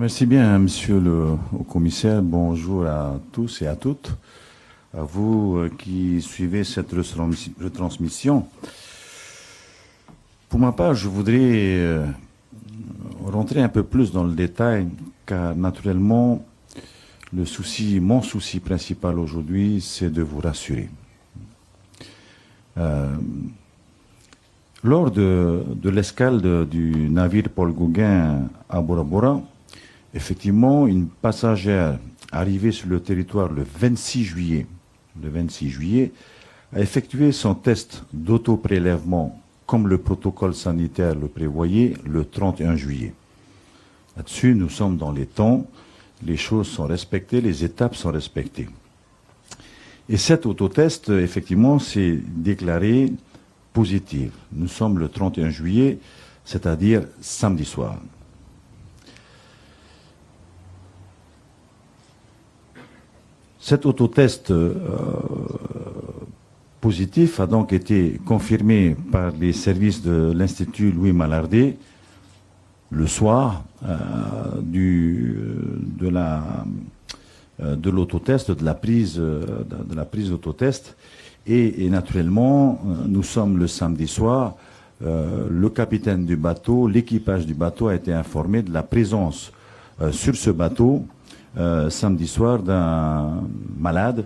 Merci bien, monsieur le commissaire. Bonjour à tous et à toutes. À vous qui suivez cette retransmission. Pour ma part, je voudrais rentrer un peu plus dans le détail, car naturellement, mon souci principal aujourd'hui, c'est de vous rassurer. Lors de l'escale du navire Paul Gauguin à Bora Bora, effectivement, une passagère arrivée sur le territoire le 26 juillet, a effectué son test d'auto-prélèvement comme le protocole sanitaire le prévoyait le 31 juillet. Là-dessus, nous sommes dans les temps, les choses sont respectées, les étapes sont respectées. Et cet autotest, effectivement, s'est déclaré positif. Nous sommes le 31 juillet, c'est-à-dire samedi soir. Cet autotest positif a donc été confirmé par les services de l'Institut Louis Malardé le soir de l'autotest, de la prise d'autotest. Et naturellement, nous sommes le samedi soir. Le capitaine du bateau, l'équipage du bateau a été informé de la présence sur ce bateau samedi soir d'un malade,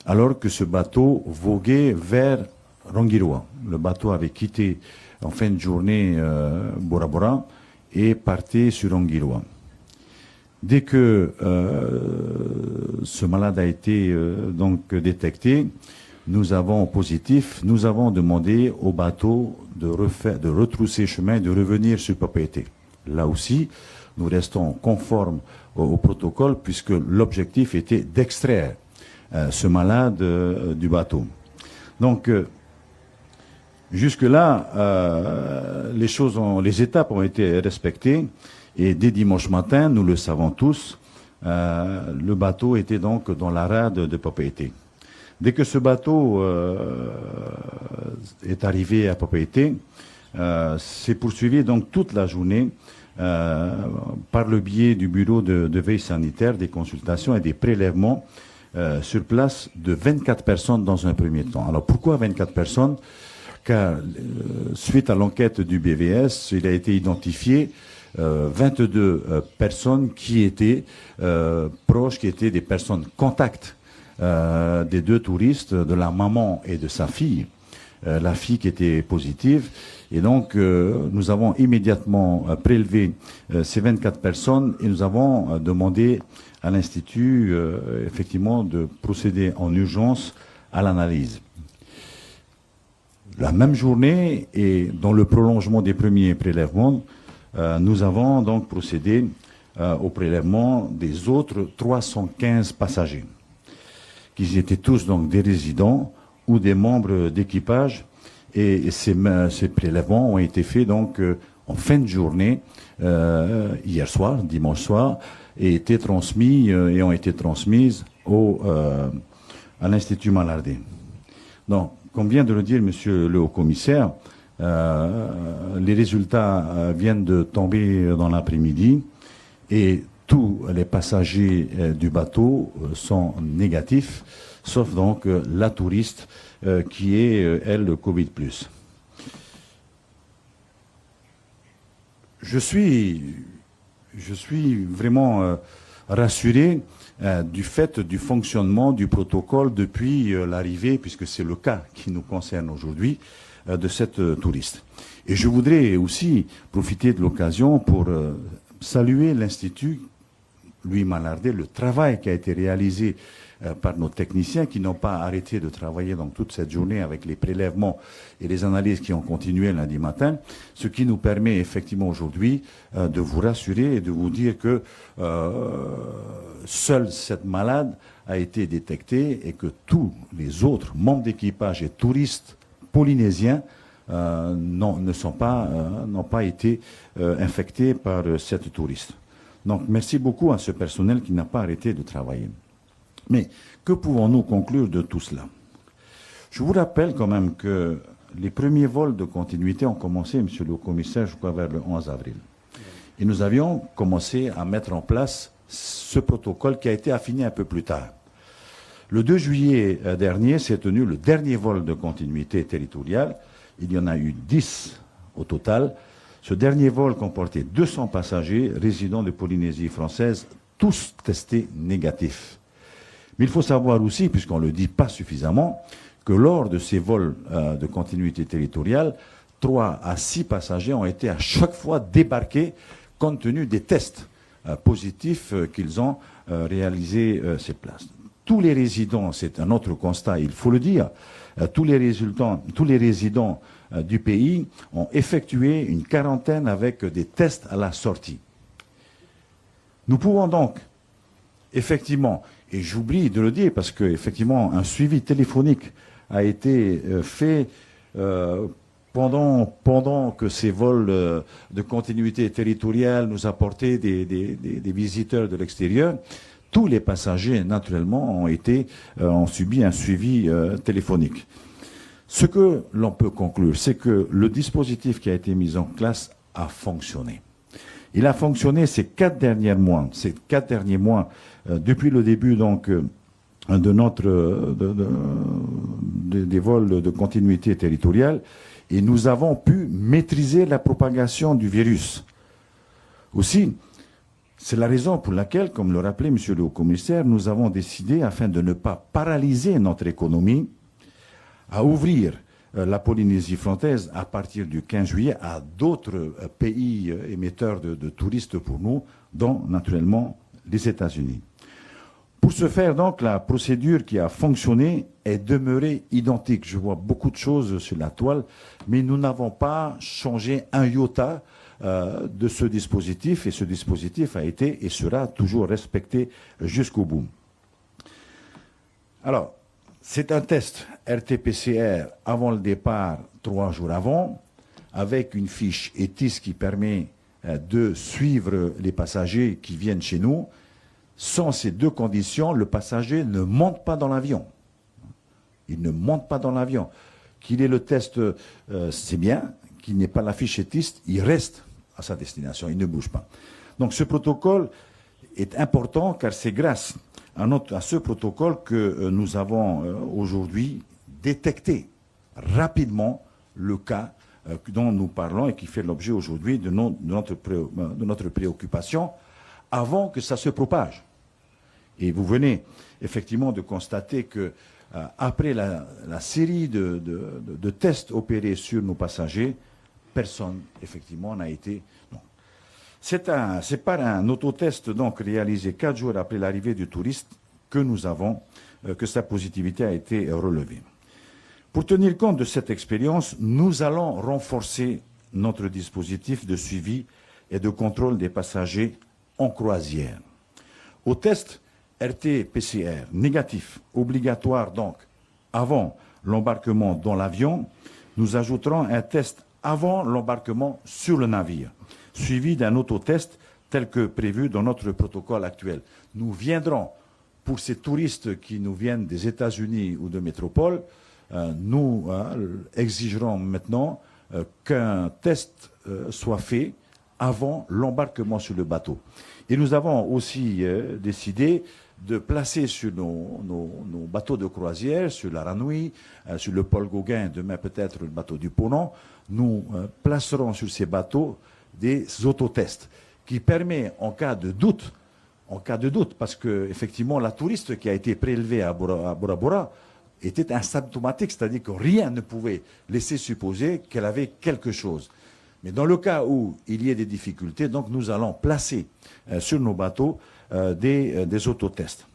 alors que ce bateau voguait vers Rongiroa. Le bateau avait quitté en fin de journée Bora Bora et partait sur Rongiroa. Dès que ce malade a été donc détecté, nous avons demandé au bateau de retrousser chemin et de revenir sur propriété. Là aussi, nous restons conformes au protocole puisque l'objectif était d'extraire ce malade du bateau. Donc, jusque-là, les étapes ont été respectées et dès dimanche matin, nous le savons tous, le bateau était donc dans la rade de propriété. Dès que ce bateau est arrivé à propriété, s'est poursuivi donc toute la journée par le biais du bureau de veille sanitaire, des consultations et des prélèvements sur place de 24 personnes dans un premier temps. Alors pourquoi 24 personnes? Car suite à l'enquête du BVS, il a été identifié 22 personnes qui étaient proches, qui étaient des personnes contacts des deux touristes, de la maman et de sa fille. La fille qui était positive. Et donc, nous avons immédiatement prélevé ces 24 personnes et nous avons demandé à l'Institut, effectivement, de procéder en urgence à l'analyse. La même journée, et dans le prolongement des premiers prélèvements, nous avons donc procédé au prélèvement des autres 315 passagers, qui étaient tous donc des résidents ou des membres d'équipage, et ces prélèvements ont été faits donc en fin de journée, hier soir, dimanche soir, et ont été transmises à l'Institut Malardé. Donc, comme vient de le dire Monsieur le Haut-Commissaire, les résultats viennent de tomber dans l'après-midi et tous les passagers du bateau sont négatifs, sauf donc la touriste qui est, elle, le Covid+. Je suis vraiment rassuré du fait du fonctionnement du protocole depuis l'arrivée, puisque c'est le cas qui nous concerne aujourd'hui, de cette touriste. Et je voudrais aussi profiter de l'occasion pour saluer l'Institut Louis Malardé, le travail qui a été réalisé par nos techniciens qui n'ont pas arrêté de travailler dans toute cette journée avec les prélèvements et les analyses qui ont continué lundi matin, ce qui nous permet effectivement aujourd'hui de vous rassurer et de vous dire que seule cette malade a été détectée et que tous les autres membres d'équipage et touristes polynésiens n'ont pas été infectés par cette touriste. Donc merci beaucoup à ce personnel qui n'a pas arrêté de travailler. Mais que pouvons-nous conclure de tout cela? Je vous rappelle quand même que les premiers vols de continuité ont commencé, monsieur le commissaire, je crois vers le 11 avril. Et nous avions commencé à mettre en place ce protocole qui a été affiné un peu plus tard. Le 2 juillet dernier s'est tenu le dernier vol de continuité territoriale. Il y en a eu 10 au total. Ce dernier vol comportait 200 passagers résidents de Polynésie française, tous testés négatifs. Mais il faut savoir aussi, puisqu'on ne le dit pas suffisamment, que lors de ces vols de continuité territoriale, 3 à 6 passagers ont été à chaque fois débarqués compte tenu des tests positifs qu'ils ont réalisés sur place. Tous les résidents, c'est un autre constat, il faut le dire, tous les résidents du pays ont effectué une quarantaine avec des tests à la sortie. Nous pouvons donc, effectivement, et j'oublie de le dire parce qu'effectivement, un suivi téléphonique a été fait pendant que ces vols de continuité territoriale nous apportaient des visiteurs de l'extérieur. Tous les passagers, naturellement, ont subi un suivi téléphonique. Ce que l'on peut conclure, c'est que le dispositif qui a été mis en place a fonctionné. Il a fonctionné ces 4 derniers mois. Ces 4 derniers mois, depuis le début donc des vols de continuité territoriale, et nous avons pu maîtriser la propagation du virus. Aussi, c'est la raison pour laquelle, comme le rappelait M. le Haut-Commissaire, nous avons décidé, afin de ne pas paralyser notre économie, à ouvrir la Polynésie française à partir du 15 juillet à d'autres pays émetteurs de touristes pour nous, dont naturellement les États-Unis. Pour ce faire, donc, la procédure qui a fonctionné est demeurée identique. Je vois beaucoup de choses sur la toile, mais nous n'avons pas changé un iota de ce dispositif, et ce dispositif a été et sera toujours respecté jusqu'au bout. Alors, c'est un test RT-PCR avant le départ, 3 jours avant, avec une fiche ETIS qui permet de suivre les passagers qui viennent chez nous. Sans ces 2 conditions, le passager ne monte pas dans l'avion. Il ne monte pas dans l'avion. Qu'il ait le test, c'est bien. Qu'il n'ait pas la fiche ETIS, il reste à sa destination, il ne bouge pas. Donc ce protocole est important car c'est grâce à ce protocole que nous avons aujourd'hui détecté rapidement le cas dont nous parlons et qui fait l'objet aujourd'hui de notre préoccupation avant que ça se propage. Et vous venez effectivement de constater que après la série de tests opérés sur nos passagers, personne effectivement n'a été... Non. C'est par un autotest donc réalisé 4 jours après l'arrivée du touriste que sa positivité a été relevée. Pour tenir compte de cette expérience, nous allons renforcer notre dispositif de suivi et de contrôle des passagers en croisière. Au test RT-PCR négatif, obligatoire donc avant l'embarquement dans l'avion, nous ajouterons un test avant l'embarquement sur le navire, suivi d'un autotest tel que prévu dans notre protocole actuel. Nous viendrons, pour ces touristes qui nous viennent des États-Unis ou de métropole, nous exigerons maintenant qu'un test soit fait avant l'embarquement sur le bateau. Et nous avons aussi décidé de placer sur nos bateaux de croisière, sur la Ranui, sur le Paul Gauguin, demain peut-être le bateau du Ponant, nous placerons sur ces bateaux des autotests qui permet en cas de doute, parce que effectivement la touriste qui a été prélevée à Bora Bora était asymptomatique, c'est-à-dire que rien ne pouvait laisser supposer qu'elle avait quelque chose. Mais dans le cas où il y ait des difficultés, donc nous allons placer sur nos bateaux des autotests.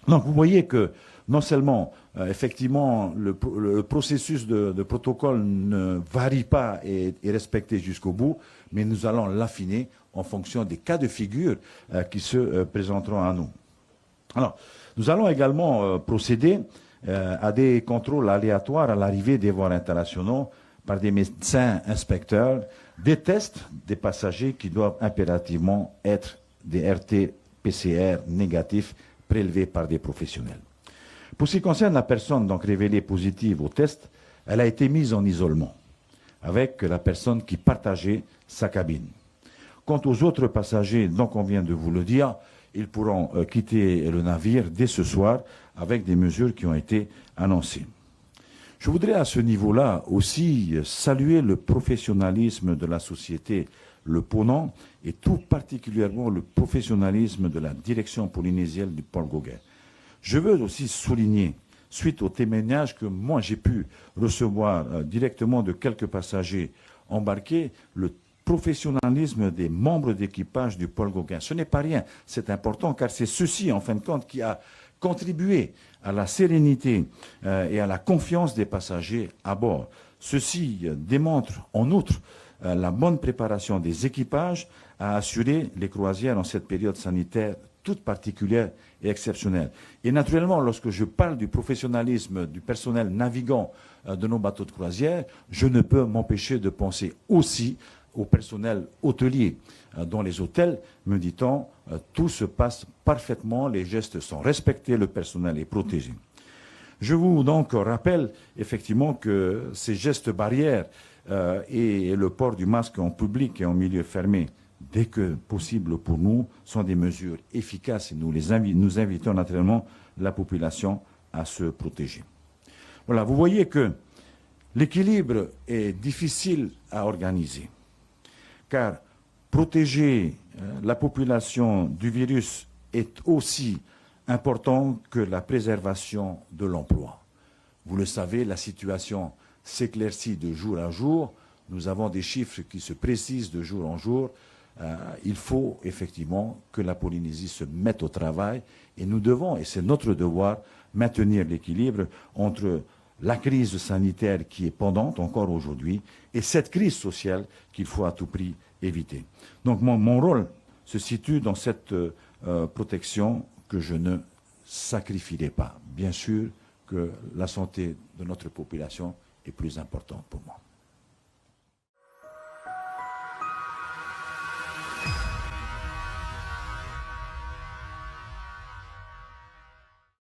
Donc vous voyez que non seulement effectivement le processus de protocole ne varie pas et est respecté jusqu'au bout, mais nous allons l'affiner en fonction des cas de figure qui se présenteront à nous. Alors, nous allons également procéder à des contrôles aléatoires à l'arrivée des vols internationaux par des médecins inspecteurs, des tests des passagers qui doivent impérativement être des RT-PCR négatifs prélevés par des professionnels. Pour ce qui concerne la personne donc révélée positive au test, elle a été mise en isolement avec la personne qui partageait sa cabine. Quant aux autres passagers, donc on vient de vous le dire, ils pourront quitter le navire dès ce soir avec des mesures qui ont été annoncées. Je voudrais à ce niveau-là aussi saluer le professionnalisme de la société Le Ponant et tout particulièrement le professionnalisme de la direction polynésienne du Paul Gauguin. Je veux aussi souligner, suite au témoignage que moi j'ai pu recevoir directement de quelques passagers embarqués, le professionnalisme des membres d'équipage du Paul Gauguin. Ce n'est pas rien, c'est important car c'est ceci en fin de compte qui a contribué à la sérénité et à la confiance des passagers à bord. Ceci démontre en outre la bonne préparation des équipages à assurer les croisières en cette période sanitaire toute particulière et exceptionnelle. Et naturellement, lorsque je parle du professionnalisme du personnel navigant de nos bateaux de croisière, je ne peux m'empêcher de penser aussi au personnel hôtelier. Dans les hôtels, me dit-on, tout se passe parfaitement, les gestes sont respectés, le personnel est protégé. Je vous donc rappelle effectivement que ces gestes barrières et le port du masque en public et en milieu fermé, dès que possible pour nous, sont des mesures efficaces et nous invitons naturellement la population à se protéger. Voilà, vous voyez que l'équilibre est difficile à organiser, car protéger la population du virus est aussi important que la préservation de l'emploi. Vous le savez, la situation s'éclaircit de jour en jour. Nous avons des chiffres qui se précisent de jour en jour. Il faut effectivement que la Polynésie se mette au travail et nous devons, et c'est notre devoir, maintenir l'équilibre entre la crise sanitaire qui est pendante encore aujourd'hui et cette crise sociale qu'il faut à tout prix éviter. Donc mon rôle se situe dans cette protection que je ne sacrifierai pas. Bien sûr que la santé de notre population est plus importante pour moi.